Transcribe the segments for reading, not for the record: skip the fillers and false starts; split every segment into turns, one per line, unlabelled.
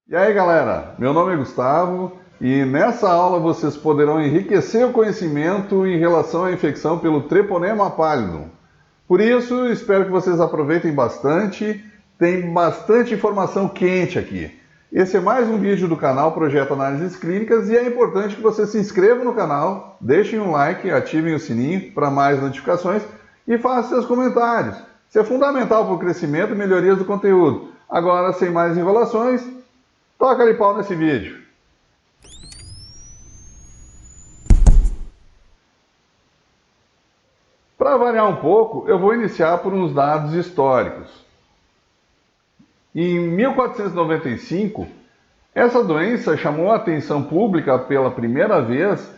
E aí galera, meu nome é Gustavo e nessa aula vocês poderão enriquecer o conhecimento em relação à infecção pelo Treponema pallidum. Por isso, espero que vocês aproveitem bastante, tem bastante informação quente aqui. Esse é mais um vídeo do canal Projeto Análises Clínicas e é importante que vocês se inscrevam no canal, deixem um like, ativem o sininho para mais notificações e façam seus comentários. Isso é fundamental para o crescimento e melhorias do conteúdo. Agora, sem mais enrolações, toca-lhe pau nesse vídeo. Para variar um pouco, eu vou iniciar por uns dados históricos. Em 1495, essa doença chamou a atenção pública pela primeira vez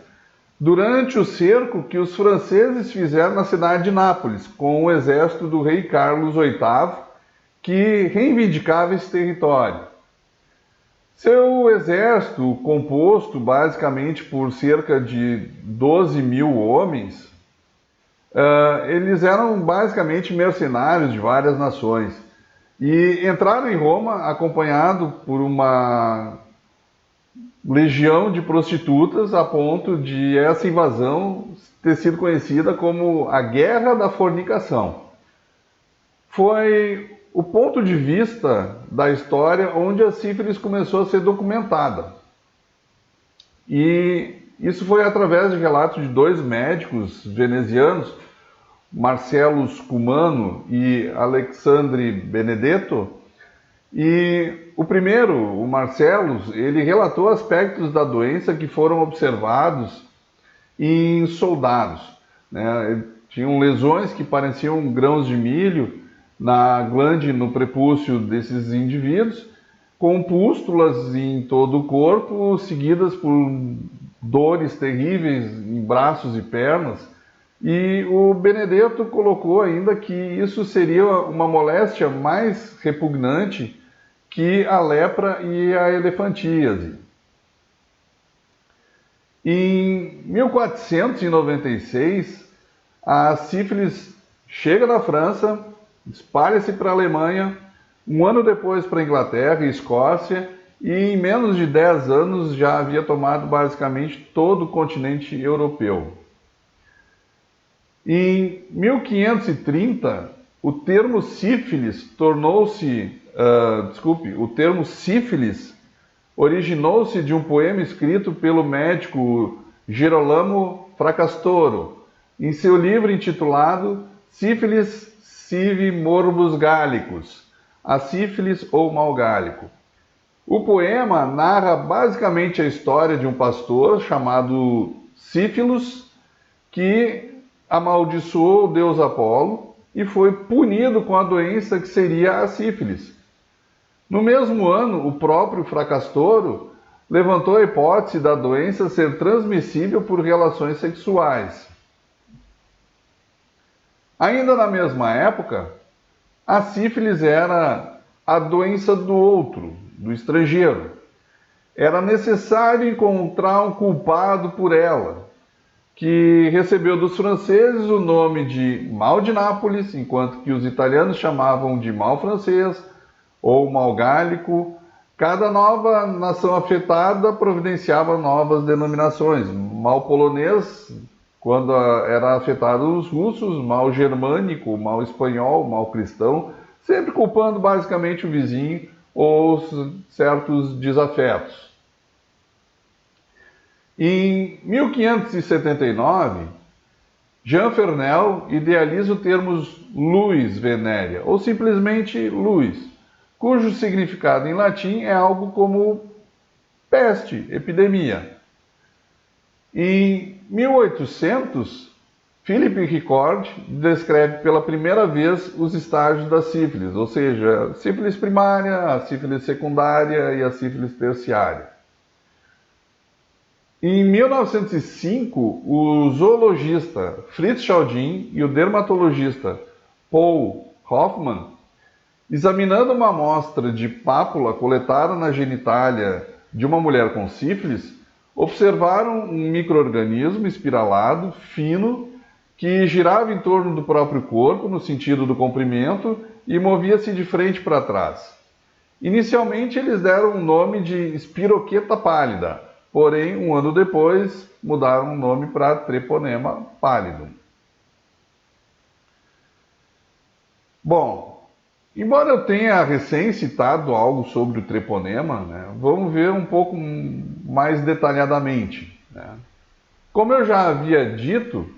durante o cerco que os franceses fizeram na cidade de Nápoles, com o exército do rei Carlos VIII, que reivindicava esse território. Seu exército, composto basicamente por cerca de 12 mil homens, eles eram basicamente mercenários de várias nações e entraram em Roma acompanhado por uma legião de prostitutas a ponto de essa invasão ter sido conhecida como a Guerra da Fornicação. Foi o ponto de vista da história onde a sífilis começou a ser documentada. E isso foi através de relatos de dois médicos venezianos, Marcellus Cumano e Alexandre Benedetto. E o primeiro, o Marcellus, ele relatou aspectos da doença que foram observados em soldados, né? Tinham lesões que pareciam grãos de milho na glande, no prepúcio desses indivíduos, com pústulas em todo o corpo, seguidas por dores terríveis em braços e pernas. E o Benedetto colocou ainda que isso seria uma moléstia mais repugnante que a lepra e a elefantíase. Em 1496, a sífilis chega da França, espalha-se para a Alemanha, um ano depois para a Inglaterra e Escócia, e em menos de 10 anos já havia tomado basicamente todo o continente europeu. Em 1530, o termo sífilis originou-se de um poema escrito pelo médico Girolamo Fracastoro, em seu livro intitulado Sífilis Sive Morbus Gallicus, a sífilis ou mal gálico. O poema narra basicamente a história de um pastor chamado Sífilos, que amaldiçoou o deus Apolo e foi punido com a doença que seria a sífilis. No mesmo ano, o próprio Fracastoro levantou a hipótese da doença ser transmissível por relações sexuais. Ainda na mesma época, a sífilis era a doença do outro, do estrangeiro. Era necessário encontrar um culpado por ela, que recebeu dos franceses o nome de mal de Nápoles, enquanto que os italianos chamavam de mal francês ou mal gálico. Cada nova nação afetada providenciava novas denominações. Mal polonês, quando era afetado os russos, mal germânico, mal espanhol, mal cristão, sempre culpando basicamente o vizinho ou certos desafetos. Em 1579, Jean Fernel idealiza o termo luis venérea, ou simplesmente luz, cujo significado em latim é algo como peste, epidemia. Em 1800, Philippe Ricord descreve pela primeira vez os estágios da sífilis, ou seja, a sífilis primária, a sífilis secundária e a sífilis terciária. Em 1905, o zoologista Fritz Chaldin e o dermatologista Paul Hoffmann, examinando uma amostra de pápula coletada na genitália de uma mulher com sífilis, observaram um micro-organismo espiralado, fino, que girava em torno do próprio corpo, no sentido do comprimento, e movia-se de frente para trás. Inicialmente eles deram o nome de espiroqueta pálida, porém um ano depois mudaram o nome para treponema pallidum. Bom, embora eu tenha recém citado algo sobre o treponema, né, vamos ver um pouco mais detalhadamente, né? Como eu já havia dito,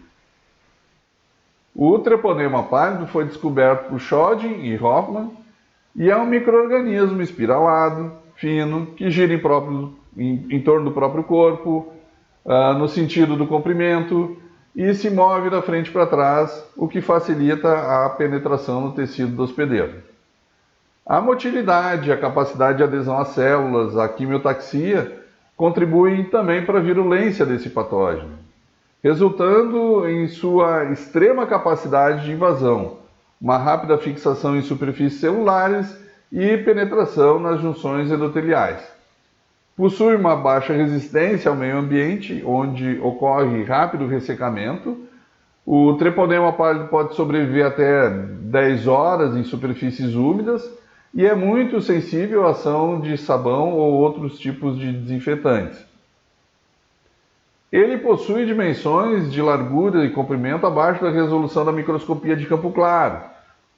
o treponema pálido foi descoberto por Schodin e Hoffmann e é um micro-organismo espiralado, fino, que gira em torno do próprio corpo, no sentido do comprimento e se move da frente para trás, o que facilita a penetração no tecido do hospedeiro. A motilidade, a capacidade de adesão às células, a quimiotaxia contribuem também para a virulência desse patógeno, resultando em sua extrema capacidade de invasão, uma rápida fixação em superfícies celulares e penetração nas junções endoteliais. Possui uma baixa resistência ao meio ambiente, onde ocorre rápido ressecamento. O treponema pálido pode sobreviver até 10 horas em superfícies úmidas e é muito sensível à ação de sabão ou outros tipos de desinfetantes. Ele possui dimensões de largura e comprimento abaixo da resolução da microscopia de campo claro.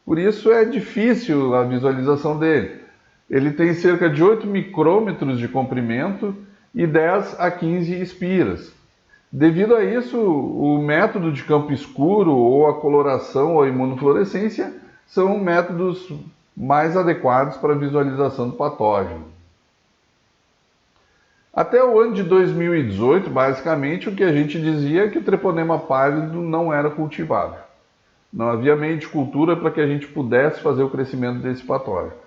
Por isso é difícil a visualização dele. Ele tem cerca de 8 micrômetros de comprimento e 10 a 15 espiras. Devido a isso, o método de campo escuro ou a coloração ou a imunofluorescência são métodos mais adequados para a visualização do patógeno. Até o ano de 2018, basicamente, o que a gente dizia é que o treponema pálido não era cultivável. Não havia meio de cultura para que a gente pudesse fazer o crescimento desse patógeno.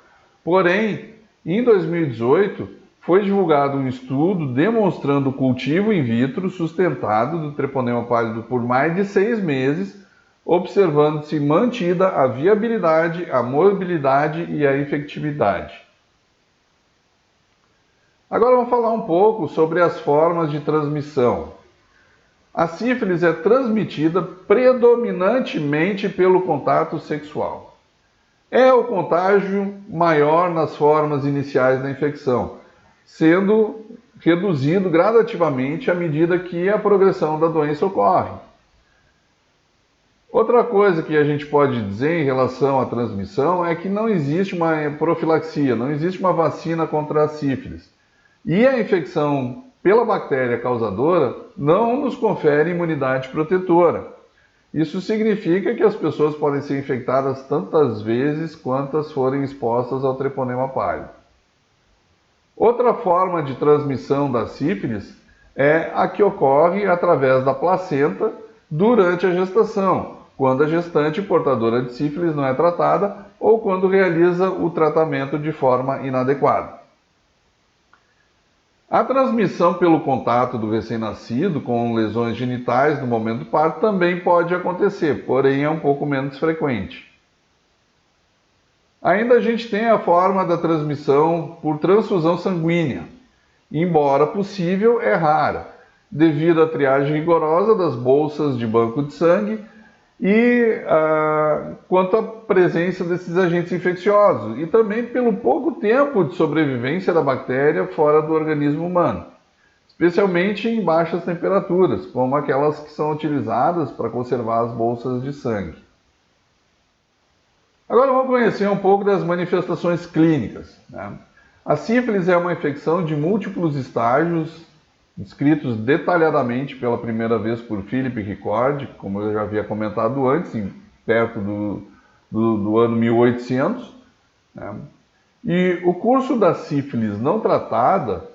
Porém, em 2018, foi divulgado um estudo demonstrando o cultivo in vitro sustentado do treponema pálido por mais de 6 meses, observando-se mantida a viabilidade, a mobilidade e a efetividade. Agora vamos falar um pouco sobre as formas de transmissão. A sífilis é transmitida predominantemente pelo contato sexual. É o contágio maior nas formas iniciais da infecção, sendo reduzido gradativamente à medida que a progressão da doença ocorre. Outra coisa que a gente pode dizer em relação à transmissão é que não existe uma profilaxia, não existe uma vacina contra a sífilis. E a infecção pela bactéria causadora não nos confere imunidade protetora. Isso significa que as pessoas podem ser infectadas tantas vezes quantas forem expostas ao treponema pálido. Outra forma de transmissão da sífilis é a que ocorre através da placenta durante a gestação, quando a gestante portadora de sífilis não é tratada ou quando realiza o tratamento de forma inadequada. A transmissão pelo contato do recém-nascido com lesões genitais no momento do parto também pode acontecer, porém é um pouco menos frequente. Ainda a gente tem a forma da transmissão por transfusão sanguínea. Embora possível, é rara, devido à triagem rigorosa das bolsas de banco de sangue e quanto à presença desses agentes infecciosos e também pelo pouco tempo de sobrevivência da bactéria fora do organismo humano, especialmente em baixas temperaturas, como aquelas que são utilizadas para conservar as bolsas de sangue. Agora vamos conhecer um pouco das manifestações clínicas, né? A sífilis é uma infecção de múltiplos estágios, descritos detalhadamente pela primeira vez por Philip Ricord, como eu já havia comentado antes, perto do ano 1800. Né? E o curso da sífilis não tratada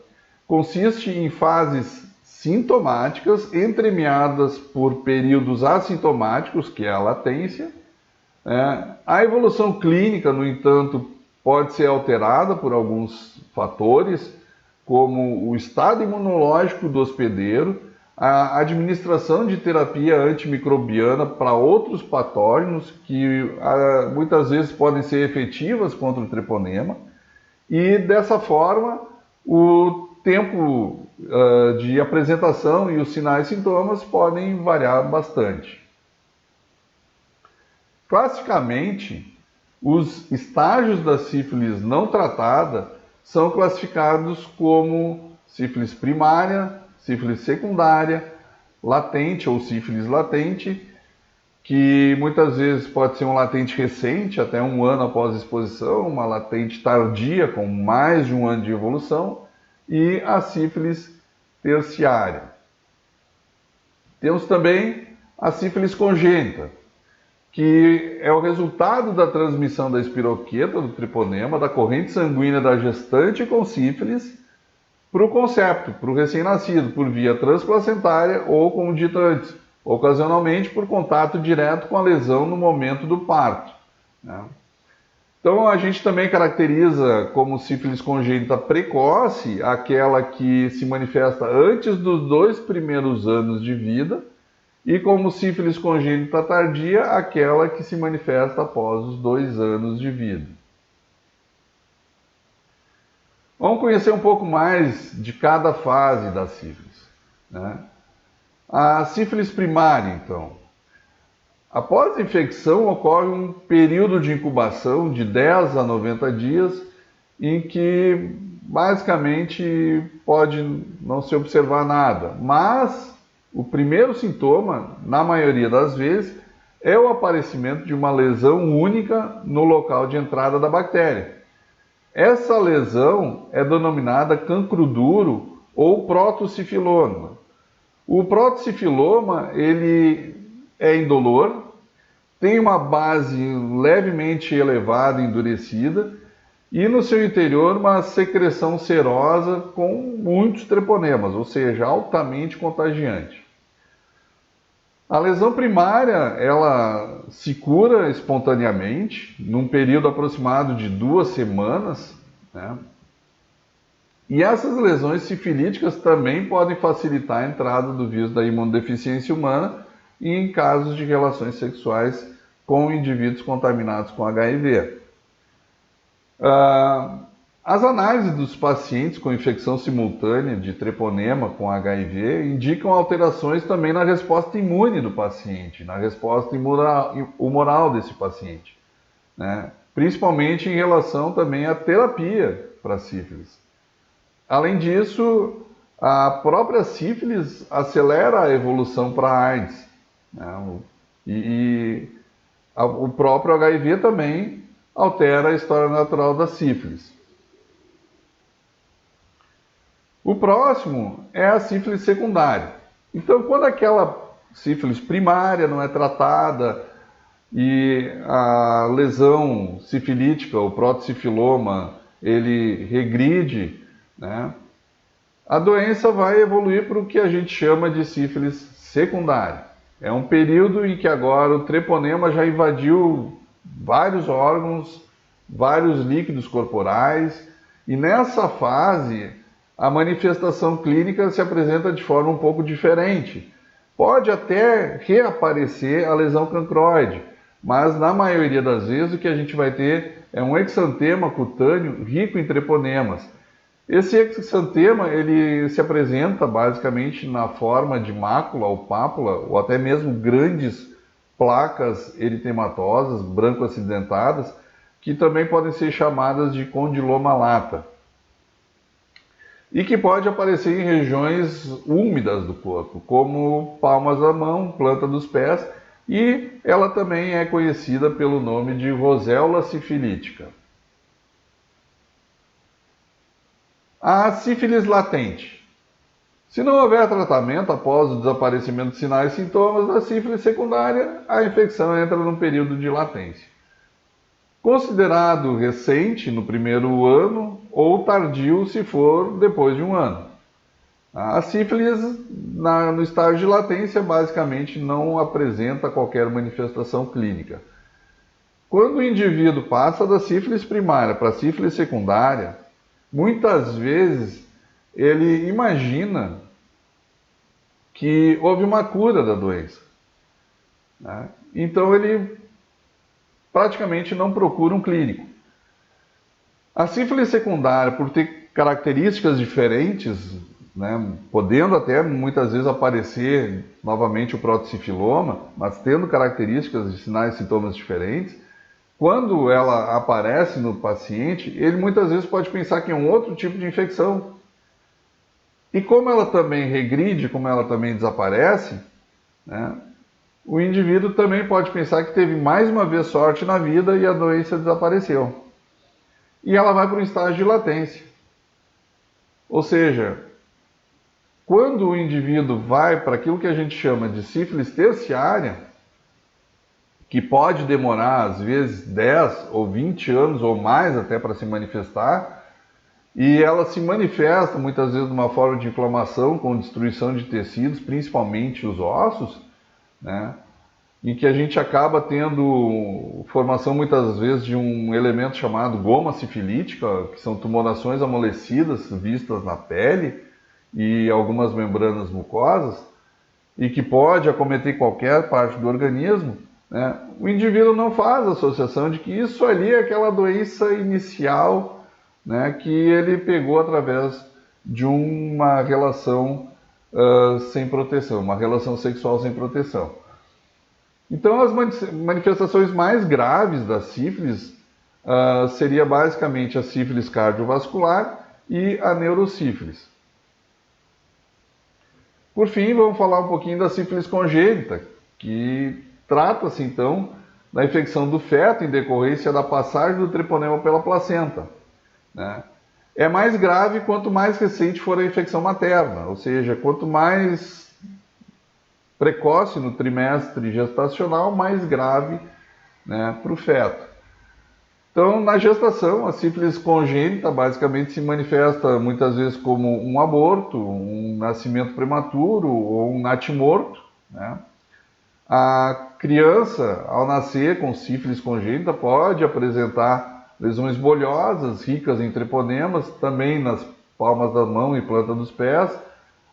consiste em fases sintomáticas entremeadas por períodos assintomáticos, que é a latência. A evolução clínica, no entanto, pode ser alterada por alguns fatores, como o estado imunológico do hospedeiro, a administração de terapia antimicrobiana para outros patógenos que muitas vezes podem ser efetivas contra o treponema, e dessa forma o tempo de apresentação e os sinais e sintomas podem variar bastante. Classicamente, os estágios da sífilis não tratada são classificados como sífilis primária, sífilis secundária, latente ou sífilis latente, que muitas vezes pode ser um latente recente, até 1 ano após a exposição, uma latente tardia, com mais de 1 ano de evolução, e a sífilis terciária. Temos também a sífilis congênita, que é o resultado da transmissão da espiroqueta, do treponema, da corrente sanguínea da gestante com sífilis para o concepto, para o recém-nascido, por via transplacentária ou, como dito antes, ocasionalmente por contato direto com a lesão no momento do parto, né? Então a gente também caracteriza como sífilis congênita precoce aquela que se manifesta antes dos 2 primeiros anos de vida, e como sífilis congênita tardia, aquela que se manifesta após os 2 anos de vida. Vamos conhecer um pouco mais de cada fase da sífilis, né? A sífilis primária, então. Após a infecção, ocorre um período de incubação de 10 a 90 dias, em que basicamente pode não se observar nada, mas o primeiro sintoma, na maioria das vezes, é o aparecimento de uma lesão única no local de entrada da bactéria. Essa lesão é denominada cancro duro ou protocifiloma. O protocifiloma, ele é indolor, tem uma base levemente elevada, endurecida, e no seu interior uma secreção serosa com muitos treponemas, ou seja, altamente contagiante. A lesão primária, ela se cura espontaneamente, num período aproximado de 2 semanas, né? E essas lesões sifilíticas também podem facilitar a entrada do vírus da imunodeficiência humana em casos de relações sexuais com indivíduos contaminados com HIV. As análises dos pacientes com infecção simultânea de treponema com HIV indicam alterações também na resposta imune do paciente, na resposta humoral desse paciente, né? Principalmente em relação também à terapia para sífilis. Além disso, a própria sífilis acelera a evolução para a AIDS, né? O próprio HIV também altera a história natural da sífilis. O próximo é a sífilis secundária. Então, quando aquela sífilis primária não é tratada e a lesão sifilítica, o protocifiloma, ele regride, né, a doença vai evoluir para o que a gente chama de sífilis secundária. É um período em que agora o treponema já invadiu vários órgãos, vários líquidos corporais, e nessa fase a manifestação clínica se apresenta de forma um pouco diferente. Pode até reaparecer a lesão cancroide, mas na maioria das vezes o que a gente vai ter é um exantema cutâneo rico em treponemas. Esse exantema ele se apresenta basicamente na forma de mácula ou pápula, ou até mesmo grandes placas eritematosas, branco-acidentadas, que também podem ser chamadas de condiloma lata, e que pode aparecer em regiões úmidas do corpo, como palmas da mão, planta dos pés, e ela também é conhecida pelo nome de roséola sifilítica. A sífilis latente. Se não houver tratamento após o desaparecimento de sinais e sintomas da sífilis secundária, a infecção entra num período de latência. Considerado recente no primeiro ano ou tardio se for depois de 1 ano. A sífilis no estágio de latência basicamente não apresenta qualquer manifestação clínica. Quando o indivíduo passa da sífilis primária para a sífilis secundária, muitas vezes ele imagina que houve uma cura da doença, né? Então ele praticamente não procura um clínico. A sífilis secundária, por ter características diferentes, né, podendo até muitas vezes aparecer novamente o protocifiloma, mas tendo características de sinais e sintomas diferentes, quando ela aparece no paciente, ele muitas vezes pode pensar que é um outro tipo de infecção. E como ela também regride, como ela também desaparece, né, o indivíduo também pode pensar que teve mais uma vez sorte na vida e a doença desapareceu. E ela vai para um estágio de latência. Ou seja, quando o indivíduo vai para aquilo que a gente chama de sífilis terciária, que pode demorar às vezes 10 ou 20 anos ou mais até para se manifestar, e ela se manifesta muitas vezes de uma forma de inflamação com destruição de tecidos, principalmente os ossos, né? Em que a gente acaba tendo formação muitas vezes de um elemento chamado goma sifilítica, que são tumorações amolecidas vistas na pele e algumas membranas mucosas, e que pode acometer qualquer parte do organismo, né? O indivíduo não faz a associação de que isso ali é aquela doença inicial, né, que ele pegou através de uma relação sem proteção, uma relação sexual sem proteção. Então, as manifestações mais graves da sífilis seria basicamente a sífilis cardiovascular e a neurosífilis. Por fim, vamos falar um pouquinho da sífilis congênita, que trata-se então da infecção do feto em decorrência da passagem do treponema pela placenta, né? É mais grave quanto mais recente for a infecção materna, ou seja, quanto mais precoce no trimestre gestacional, mais grave, né, para o feto. Então, na gestação, a sífilis congênita basicamente se manifesta muitas vezes como um aborto, um nascimento prematuro ou um natimorto, né? A criança, ao nascer com sífilis congênita, pode apresentar lesões bolhosas, ricas em treponemas, também nas palmas da mão e planta dos pés,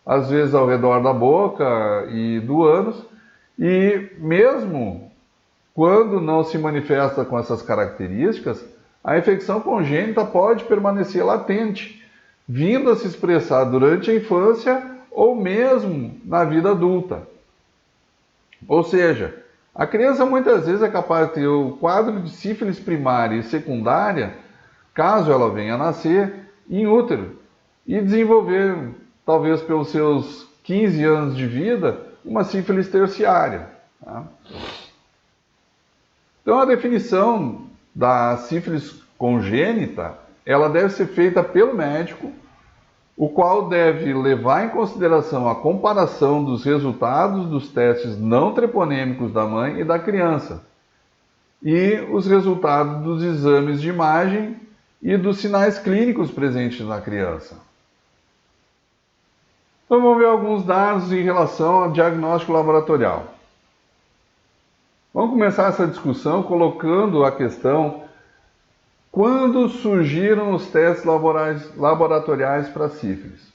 às vezes ao redor da boca e do ânus, e mesmo quando não se manifesta com essas características, a infecção congênita pode permanecer latente, vindo a se expressar durante a infância ou mesmo na vida adulta. Ou seja, a criança muitas vezes é capaz de ter o quadro de sífilis primária e secundária, caso ela venha a nascer, em útero, e desenvolver, talvez pelos seus 15 anos de vida, uma sífilis terciária. Tá? Então, a definição da sífilis congênita, ela deve ser feita pelo médico, o qual deve levar em consideração a comparação dos resultados dos testes não treponêmicos da mãe e da criança, e os resultados dos exames de imagem e dos sinais clínicos presentes na criança. Então, vamos ver alguns dados em relação ao diagnóstico laboratorial. Vamos começar essa discussão colocando a questão: quando surgiram os testes laboratoriais para sífilis?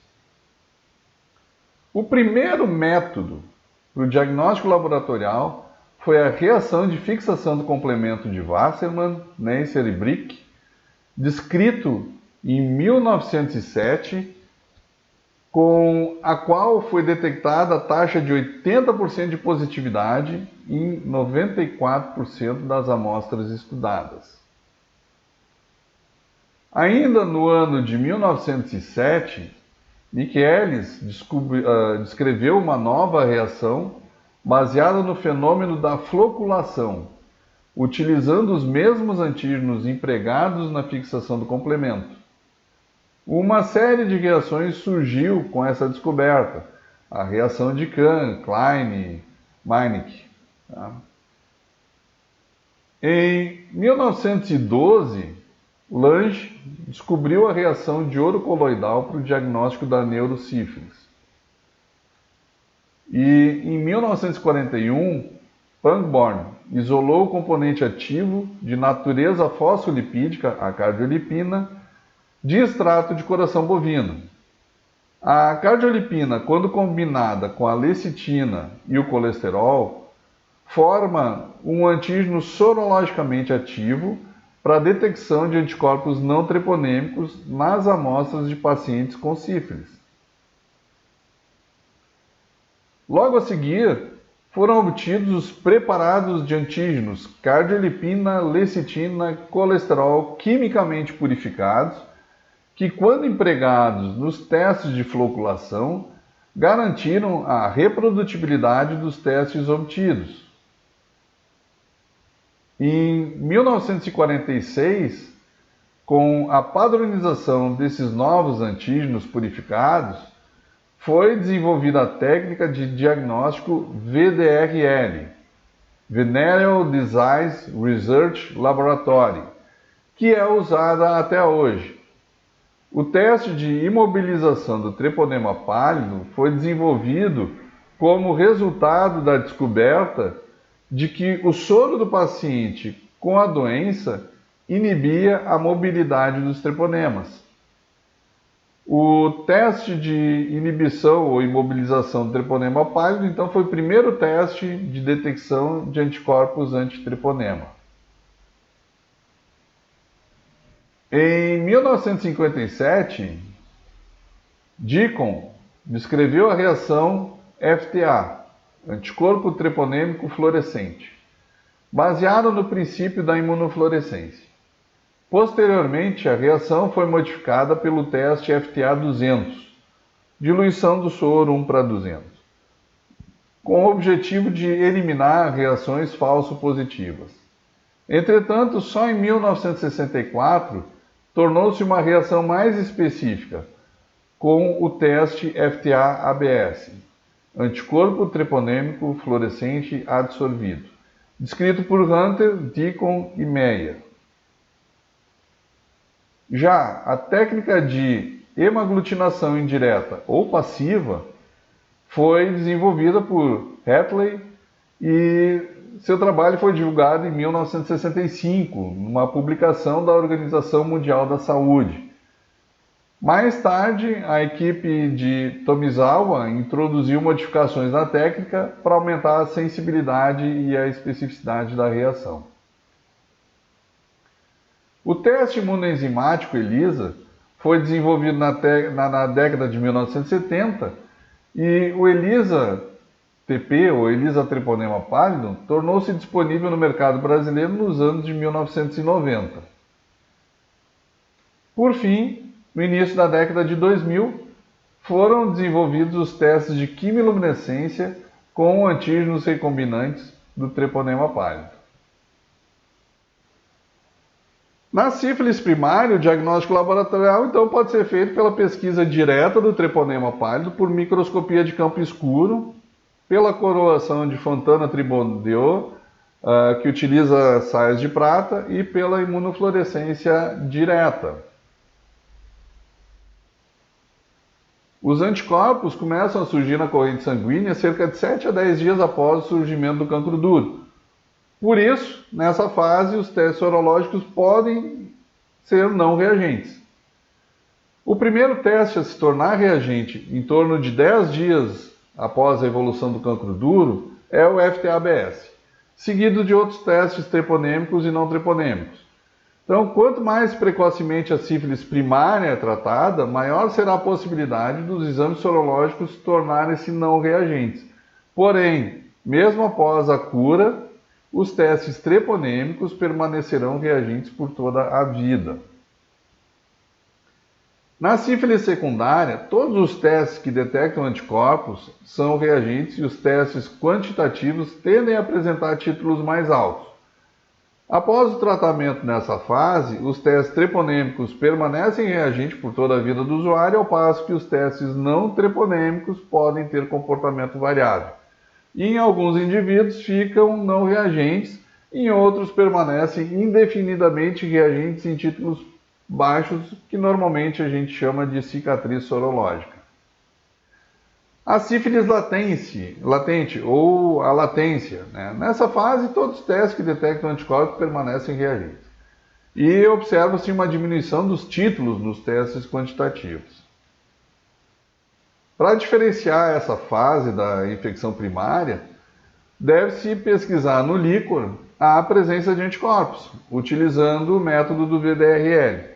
O primeiro método para o diagnóstico laboratorial foi a reação de fixação do complemento de Wassermann, Neisser e Brick, descrito em 1907, com a qual foi detectada a taxa de 80% de positividade em 94% das amostras estudadas. Ainda no ano de 1907, Michaelis descreveu uma nova reação baseada no fenômeno da floculação, utilizando os mesmos antígenos empregados na fixação do complemento. Uma série de reações surgiu com essa descoberta, a reação de Kahn, Klein, Meinecke. Tá? Em 1912, Lange descobriu a reação de ouro coloidal para o diagnóstico da neurosífilis. E em 1941, Pangborn isolou o componente ativo de natureza fosfolipídica, a cardiolipina, de extrato de coração bovino. A cardiolipina, quando combinada com a lecitina e o colesterol, forma um antígeno sorologicamente ativo para a detecção de anticorpos não treponêmicos nas amostras de pacientes com sífilis. Logo a seguir, foram obtidos os preparados de antígenos cardiolipina, lecitina, colesterol quimicamente purificados, que, quando empregados nos testes de floculação, garantiram a reprodutibilidade dos testes obtidos. Em 1946, com a padronização desses novos antígenos purificados, foi desenvolvida a técnica de diagnóstico VDRL, Venereal Disease Research Laboratory, que é usada até hoje. O teste de imobilização do treponema pálido foi desenvolvido como resultado da descoberta de que o soro do paciente com a doença inibia a mobilidade dos treponemas. O teste de inibição ou imobilização do treponema pálido, então, foi o primeiro teste de detecção de anticorpos antitreponema. Em 1957, Deacon descreveu a reação FTA, anticorpo treponêmico fluorescente, baseado no princípio da imunofluorescência. Posteriormente, a reação foi modificada pelo teste FTA-200, diluição do soro 1:200, com o objetivo de eliminar reações falso-positivas. Entretanto, só em 1964 tornou-se uma reação mais específica, com o teste FTA-ABS, anticorpo treponêmico fluorescente adsorvido, descrito por Hunter, Deacon e Meyer. Já a técnica de hemaglutinação indireta ou passiva foi desenvolvida por Hatley e seu trabalho foi divulgado em 1965, numa publicação da Organização Mundial da Saúde. Mais tarde, a equipe de Tomizawa introduziu modificações na técnica para aumentar a sensibilidade e a especificidade da reação. O teste imunoenzimático ELISA foi desenvolvido na década de 1970 e o ELISA-TP, ou ELISA treponema pálido, tornou-se disponível no mercado brasileiro nos anos de 1990. Por fim, no início da década de 2000, foram desenvolvidos os testes de quimiluminescência com antígenos recombinantes do treponema pálido. Na sífilis primária, o diagnóstico laboratorial então pode ser feito pela pesquisa direta do treponema pálido por microscopia de campo escuro, pela coroação de Fontana-Tribondeau, que utiliza sais de prata, e pela imunofluorescência direta. Os anticorpos começam a surgir na corrente sanguínea cerca de 7 a 10 dias após o surgimento do cancro duro. Por isso, nessa fase, os testes sorológicos podem ser não reagentes. O primeiro teste a se tornar reagente em torno de 10 dias após a evolução do cancro duro é o FTA-ABS, seguido de outros testes treponêmicos e não treponêmicos. Então, quanto mais precocemente a sífilis primária é tratada, maior será a possibilidade dos exames sorológicos tornarem-se não reagentes. Porém, mesmo após a cura, os testes treponêmicos permanecerão reagentes por toda a vida. Na sífilis secundária, todos os testes que detectam anticorpos são reagentes e os testes quantitativos tendem a apresentar títulos mais altos. Após o tratamento nessa fase, os testes treponêmicos permanecem reagentes por toda a vida do usuário, ao passo que os testes não treponêmicos podem ter comportamento variável. E em alguns indivíduos ficam não reagentes, em outros permanecem indefinidamente reagentes em títulos baixos, que normalmente a gente chama de cicatriz sorológica. A sífilis latente ou a latência, né? Nessa fase, todos os testes que detectam anticorpos permanecem reagentes. E observa-se uma diminuição dos títulos nos testes quantitativos. Para diferenciar essa fase da infecção primária, deve-se pesquisar no líquor a presença de anticorpos, utilizando o método do VDRL.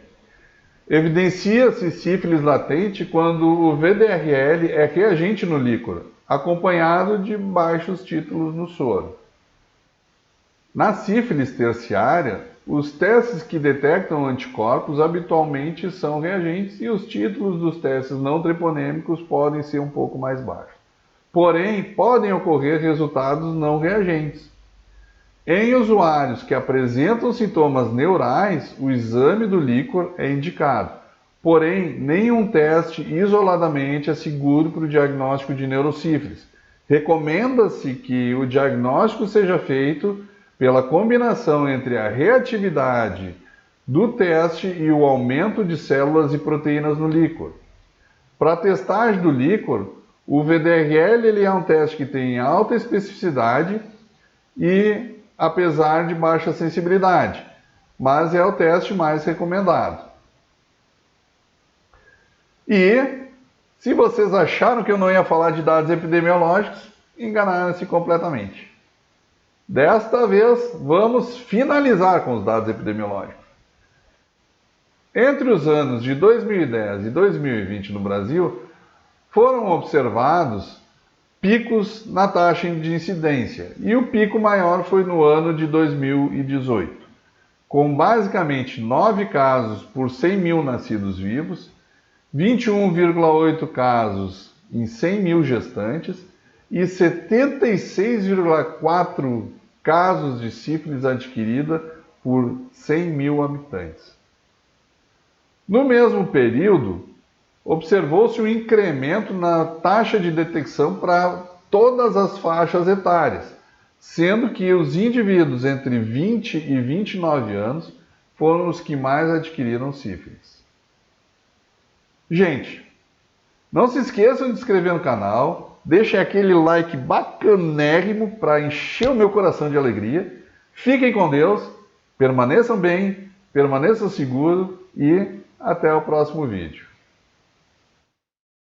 Evidencia-se sífilis latente quando o VDRL é reagente no líquor, acompanhado de baixos títulos no soro. Na sífilis terciária, os testes que detectam anticorpos habitualmente são reagentes e os títulos dos testes não treponêmicos podem ser um pouco mais baixos. Porém, podem ocorrer resultados não reagentes. Em usuários que apresentam sintomas neurais, o exame do líquor é indicado. Porém, nenhum teste isoladamente é seguro para o diagnóstico de neurosífilis. Recomenda-se que o diagnóstico seja feito pela combinação entre a reatividade do teste e o aumento de células e proteínas no líquor. Para a testagem do líquor, o VDRL ele é um teste que tem alta especificidade e apesar de baixa sensibilidade, mas é o teste mais recomendado. E se vocês acharam que eu não ia falar de dados epidemiológicos, enganaram-se completamente. Desta vez, vamos finalizar com os dados epidemiológicos. Entre os anos de 2010 e 2020 no Brasil, foram observados picos na taxa de incidência, e o pico maior foi no ano de 2018, com basicamente 9 casos por 100 mil nascidos vivos, 21,8 casos em 100 mil gestantes e 76,4 casos de sífilis adquirida por 100 mil habitantes. No mesmo período, observou-se um incremento na taxa de detecção para todas as faixas etárias, sendo que os indivíduos entre 20 e 29 anos foram os que mais adquiriram sífilis. Gente, não se esqueçam de se inscrever no canal, deixem aquele like bacanérrimo para encher o meu coração de alegria. Fiquem com Deus, permaneçam bem, permaneçam seguros e até o próximo vídeo.